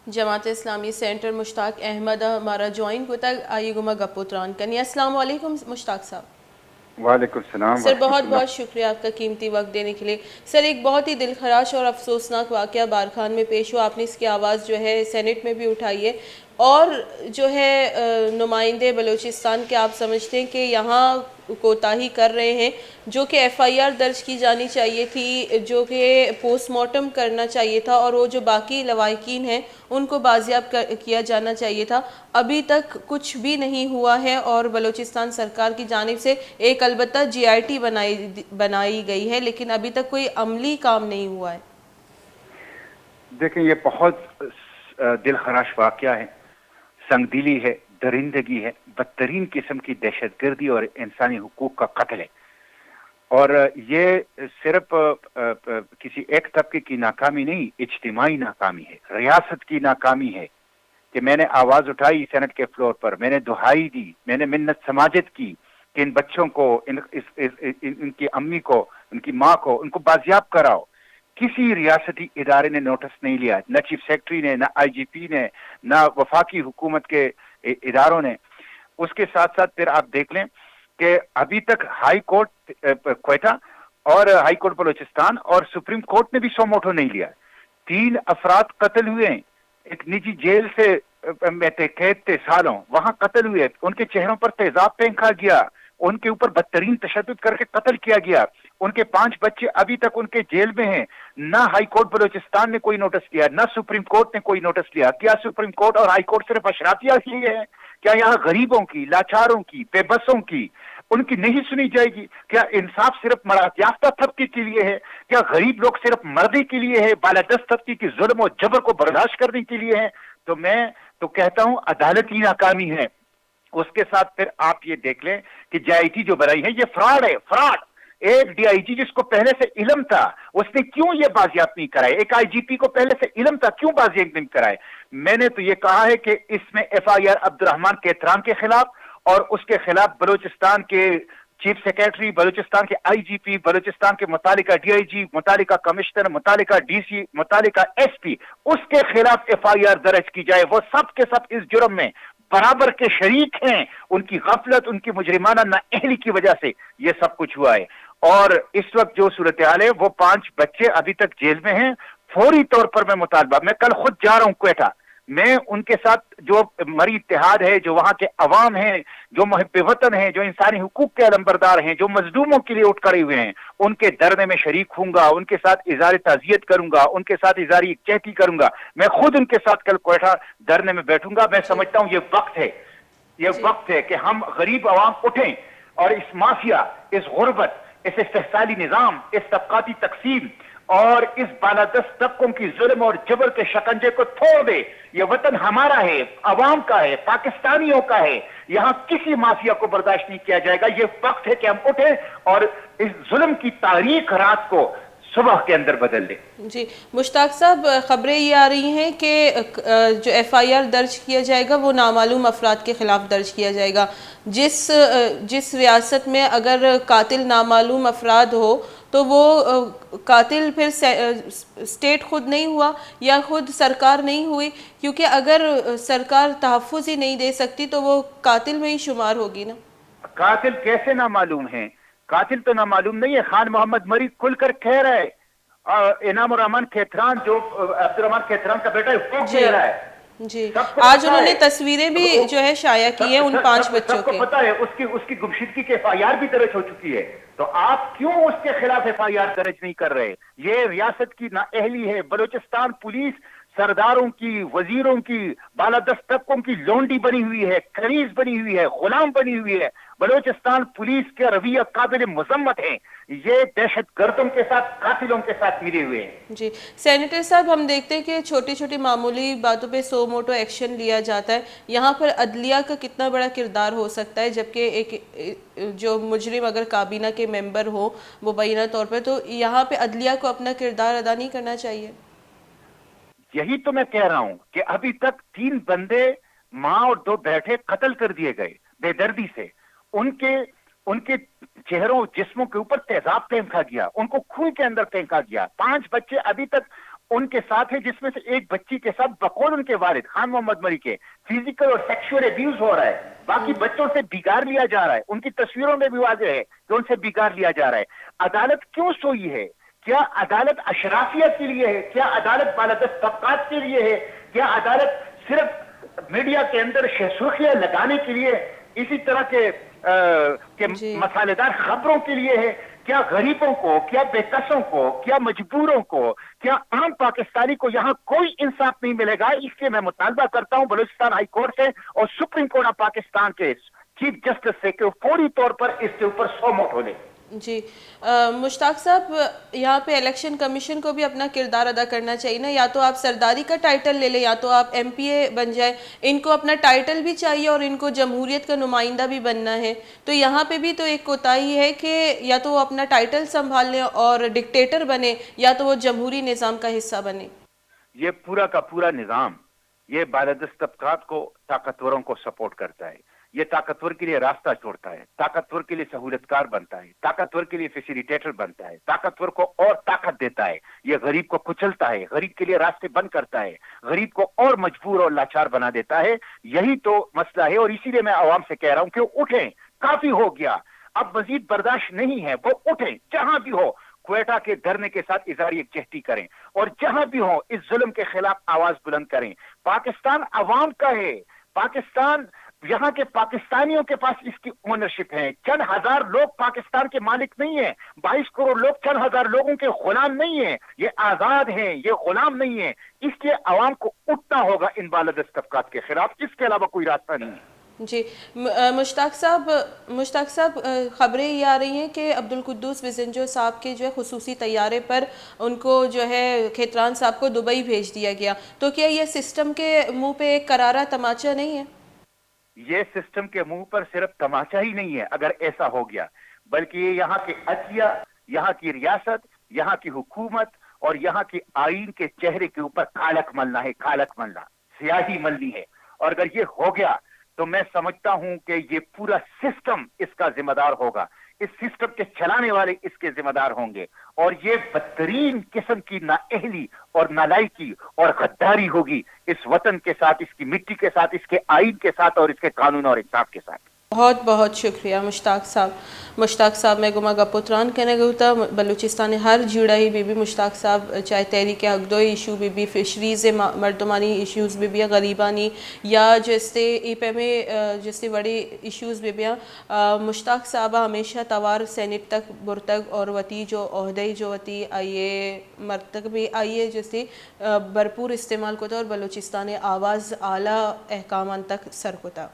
Jamaat Islami centre Mushtaq Ahmad हमारा join होता आइए गुमा गपुत्रान कनी। अस्सलाम वालेकुम मुश्ताक साहब। वालेकुम सलाम सर बहुत वरहमतुल्लाह। बहुत शुक्रिया आपका कीमती वक्त देने के लिए। सर एक बहुत ही दिलखराश और अफसोसनाक वाक़या बारखान में पेश हुआ, आपने इसकी आवाज़ जो है सेनेट में भी उठाई है और जो है नुमाइंदे बलूचिस्तान के आप समझते हैं कि यहाँ कोताही कर रहे हैं, जो कि एफआईआर दर्ज की जानी चाहिए थी, जो कि पोस्टमार्टम करना चाहिए था और वो जो बाकी लवाहिकीन हैं उनको बाजियाब किया जाना चाहिए था। अभी तक कुछ भी नहीं हुआ है और बलूचिस्तान सरकार की जानिब से एक अलबत्ता जीआईटी बनाई गई है, लेकिन अभी तक कोई अमली काम नहीं हुआ है। देखें, ये बहुत दिलखराश वाकया है, संगदिली है, दरिंदगी है, बदतरीन किस्म की दहशतगर्दी और इंसानी हुकूक का कत्ल है। और ये सिर्फ किसी एक तबके की नाकामी नहीं, इज्तिमाई नाकामी है, रियासत की नाकामी है कि मैंने आवाज उठाई सेनेट के फ्लोर पर, मैंने दुहाई दी, मैंने मिन्नत समाजत की कि इन बच्चों को, इनकी अम्मी को, उनकी माँ को, उनको बाजियाब कराओ। किसी रियासती इदारे ने नोटिस नहीं लिया, न चीफ सेक्रेटरी ने, न आईजीपी ने, न वफाकी हुकूमत के इदारों ने। उसके साथ साथ फिर आप देख लें कि अभी तक हाई कोर्ट क्वेटा और हाई कोर्ट बलूचिस्तान और सुप्रीम कोर्ट ने भी सोमोटो नहीं लिया। 3 अफराद कत्ल हुए हैं, एक निजी जेल से में कैद थे सालों, वहां कत्ल हुए, उनके चेहरों पर तेजाब फेंका गया, उनके ऊपर बदतरीन तशद्दुद करके कत्ल किया गया। उनके 5 बच्चे अभी तक उनके जेल में हैं। ना हाई कोर्ट बलूचिस्तान ने कोई नोटिस लिया, ना सुप्रीम कोर्ट ने कोई नोटिस लिया। क्या सुप्रीम कोर्ट और हाई कोर्ट सिर्फ अशराफिया के लिए है? क्या यहाँ गरीबों की, लाचारों की, बेबसों की उनकी नहीं सुनी जाएगी? क्या इंसाफ सिर्फ मरायाफ्ता तबके के लिए है? क्या गरीब लोग सिर्फ मर्दी के लिए है, बालादस्त तबके की जुल्म और जबर को बर्दाश्त करने के लिए है? तो मैं तो कहता हूं अदालत की नाकामी है। उसके साथ फिर आप ये देख लें कि जीआईटी जो बनाई है, ये फ्रॉड है, फ्रॉड। एक डीआईजी जिसको पहले से इल्म था, उसने क्यों ये बाजियाब नहीं कराए? एक आईजीपी को पहले से इल्म था, क्यों बाजियाब नहीं कराए? मैंने तो ये कहा है कि इसमें एफआईआर अब्दुर्रहमान केतरान के खिलाफ और उसके खिलाफ बलूचिस्तान के चीफ सेक्रेटरी, बलूचिस्तान के आईजीपी, बलूचिस्तान के मुतालिका डीआईजी, मुतालिका कमिश्नर, मुतालिका डीसी, मुतालिका एसपी, उसके खिलाफ एफआईआर दर्ज की जाए। वो सब के सब इस जुर्म में बराबर के शरीक हैं। उनकी गफलत, उनकी मुजरिमाना नाअहली की वजह से ये सब कुछ हुआ है। और इस वक्त जो सूरत हाल है, वो 5 बच्चे अभी तक जेल में हैं। फौरी तौर पर मैं मुतालबा, मैं कल खुद जा रहा हूं क्वेटा, मैं उनके साथ जो मरी इत्तेहाद है, जो वहां के अवाम हैं, जो मुहिब वतन हैं, जो इंसानी हुकूक के अलमबरदार हैं, जो मजलूमों के लिए उठ खड़े हुए हैं, उनके धरने में शरीक हूंगा, उनके साथ इज़हार ताज़ियत करूंगा, उनके साथ इज़हार यकजहती करूंगा। मैं खुद उनके साथ कल क्वेटा धरने में बैठूंगा। मैं समझता हूं ये वक्त है, ये वक्त है कि हम गरीब अवाम उठें और इस माफिया, इस गुर्बत, इस इस्तेहसाली निजाम, इस तबकाती तकसीम और इस बालादस्त तबकों की जुल्म और जबर के शकंजे को तोड़ दे। ये वतन हमारा है, अवाम का है, पाकिस्तानियों का है। यहाँ किसी माफिया को बर्दाश्त नहीं किया जाएगा। ये वक्त है कि हम उठे और इस जुल्म की तारीख रात को सुबह के अंदर बदल दे। जी मुश्ताक साहब, खबरें ये आ रही हैं कि जो एफआईआर दर्ज किया जाएगा वो नामालूम अफराद के खिलाफ दर्ज किया जाएगा। जिस रियासत में अगर कातिल नामालूम अफराद हो तो वो कातिल फिर स्टेट खुद नहीं हुआ या खुद सरकार नहीं हुई, क्योंकि अगर सरकार तहफ़्फ़ुज़ ही नहीं दे सकती तो वो कातिल में ही शुमार होगी ना। कातिल कैसे ना मालूम है? कातिल तो ना मालूम नहीं है। खान मोहम्मद मरी खुलकर कह रहा है, इनाम रहमान खेतरान जो अब्दुर्रहमान खेतरान का बेटा है वो कह रहा है। जी, आज उन्होंने तस्वीरें भी जो है शाया की है उन 5 बच्चों सबको के। पता है, उसकी गुमशुदगी की एफआईआर भी दर्ज हो चुकी है। तो आप क्यों उसके खिलाफ एफआईआर दर्ज नहीं कर रहे? ये रियासत की नाअहली है। बलूचिस्तान पुलिस सरदारों की, वजीरों की, बालादस्त तबकों की लोंडी बनी हुई है, कनीज बनी हुई है, गुलाम बनी हुई है। बलूचिस्तान पुलिस का रवैया काबिल मुजम्मत है। ये दहशत गर्दों के साथ, कातिलों के साथ मिले हुए हैं। जी सेनेटर साहब, हम देखते हैं कि छोटी छोटी मामूली बातों पे सो मोटो एक्शन लिया जाता है। यहाँ पर अदलिया का कितना बड़ा किरदार हो सकता है, जबकि एक जो मुजरिम अगर काबीना के मेंबर हो मुबैना तौर पर, तो यहाँ पे अदलिया को अपना किरदार अदा नहीं करना चाहिए? यही तो मैं कह रहा हूं कि अभी तक 3 बंदे, मां और 2 बैठे, कत्ल कर दिए गए बेदर्दी से। उनके उनके चेहरों, जिस्मों के ऊपर तेजाब फेंका गया, उनको खून के अंदर फेंका गया। 5 बच्चे अभी तक ان کے ساتھ ہے، جس میں سے ایک بچی کے ساتھ بقول ان کے والد خان محمد مری کے فزیکل اور سیکشول ابیوز ہو رہا ہے، باقی بچوں سے بگاڑ لیا جا رہا ہے، ان کی تصویروں میں بھی واضح ہے کہ ان سے بگاڑ لیا جا رہا ہے۔ عدالت کیوں سوئی ہے؟ کیا عدالت اشرافیہ کے لیے ہے؟ کیا عدالت بالادست طبقات کے لیے ہے؟ کیا عدالت صرف میڈیا کے اندر شہسرخیاں لگانے کے لیے، اسی طرح کے جی مسالے دار خبروں کے لیے ہے؟ کیا غریبوں کو، کیا بے کسوں کو، کیا مجبوروں کو، کیا عام پاکستانی کو یہاں کوئی انصاف نہیں ملے گا؟ اس لیے میں مطالبہ کرتا ہوں بلوچستان ہائی کورٹ سے اور سپریم کورٹ آف پاکستان کے چیف جسٹس سے کہ فوری طور پر اس کے اوپر سو موٹ ہو لے۔ جی مشتاق صاحب، یہاں پہ الیکشن کمیشن کو بھی اپنا کردار ادا کرنا چاہیے نا، یا تو آپ سرداری کا ٹائٹل لے لیں یا تو آپ ایم پی اے بن جائیں، ان کو اپنا ٹائٹل بھی چاہیے اور ان کو جمہوریت کا نمائندہ بھی بننا ہے، تو یہاں پہ بھی تو ایک کوتاہی ہے کہ یا تو وہ اپنا ٹائٹل سنبھال لیں اور ڈکٹیٹر بنے یا تو وہ جمہوری نظام کا حصہ بنے۔ یہ پورا کا پورا نظام یہ بالادست طبقات کو، طاقتوروں کو سپورٹ کرتا ہے، یہ طاقتور کے لیے راستہ چھوڑتا ہے، طاقتور کے لیے سہولت کار بنتا ہے، طاقتور کے لیے فیسیلیٹیٹر بنتا ہے، طاقتور کو اور طاقت دیتا ہے، یہ غریب کو کچلتا ہے، غریب کے لیے راستے بند کرتا ہے، غریب کو اور مجبور اور لاچار بنا دیتا ہے۔ یہی تو مسئلہ ہے، اور اسی لیے میں عوام سے کہہ رہا ہوں کہ اٹھیں، کافی ہو گیا، اب مزید برداشت نہیں ہے، وہ اٹھیں، جہاں بھی ہو کوئٹہ کے دھرنے کے ساتھ اظہار یکجہتی کریں، اور جہاں بھی ہوں اس ظلم کے خلاف آواز بلند کریں۔ پاکستان عوام کا ہے، پاکستان یہاں کے پاکستانیوں کے پاس اس کی اونرشپ ہے، چند ہزار لوگ پاکستان کے مالک نہیں ہیں، 22 کروڑ لوگ چند ہزار لوگوں کے غلام نہیں ہیں، یہ آزاد ہیں، یہ غلام نہیں ہیں۔ اس لیے عوام کو اٹھنا ہوگا ان بالادست طبقات کے خلاف، اس کے علاوہ کوئی راستہ نہیں ہے۔ جی مشتاق صاحب، خبریں یہ آ رہی ہیں کہ عبدالقدوس وزنجو صاحب کے جو ہے خصوصی طیارے پر ان کو جو ہے کھیتران صاحب کو دبئی بھیج دیا گیا، تو کیا یہ سسٹم کے منہ پہ ایک کرارا تماچا نہیں ہے؟ یہ سسٹم کے منہ پر صرف تماچا ہی نہیں ہے اگر ایسا ہو گیا، بلکہ یہ یہاں کے عدلیہ، یہاں کی ریاست، یہاں کی حکومت اور یہاں کے آئین کے چہرے کے اوپر کالک ملنا ہے، کالک ملنا، سیاہی ملنی ہے۔ اور اگر یہ ہو گیا تو میں سمجھتا ہوں کہ یہ پورا سسٹم اس کا ذمہ دار ہوگا، اس سسٹم کے چلانے والے اس کے ذمہ دار ہوں گے، اور یہ بدترین قسم کی نااہلی اور نالائکی اور غداری ہوگی اس وطن کے ساتھ، اس کی مٹی کے ساتھ، اس کے آئین کے ساتھ اور اس کے قانون اور انصاف کے ساتھ۔ بہت بہت شکریہ مشتاق صاحب میں گما گپوتران کہنے گوتا بلوچستان ہر جڑا ہی بی مشتاق صاحب چاہے تحریک حق دو ایشو بی فشریز مردمانی ایشوز بی غریبانی یا جیسے ای پہ میں جیسے بڑی ایشوز بی مشتاق صاحبہ ہمیشہ توار سینٹ تک برتگ اور وتی جو عہدے جو وتی آئیے مرتک بھی آئیے جیسے بھرپور استعمال کو تھا اور بلوچستان آواز اعلیٰ احکامان تک سر کو تھا۔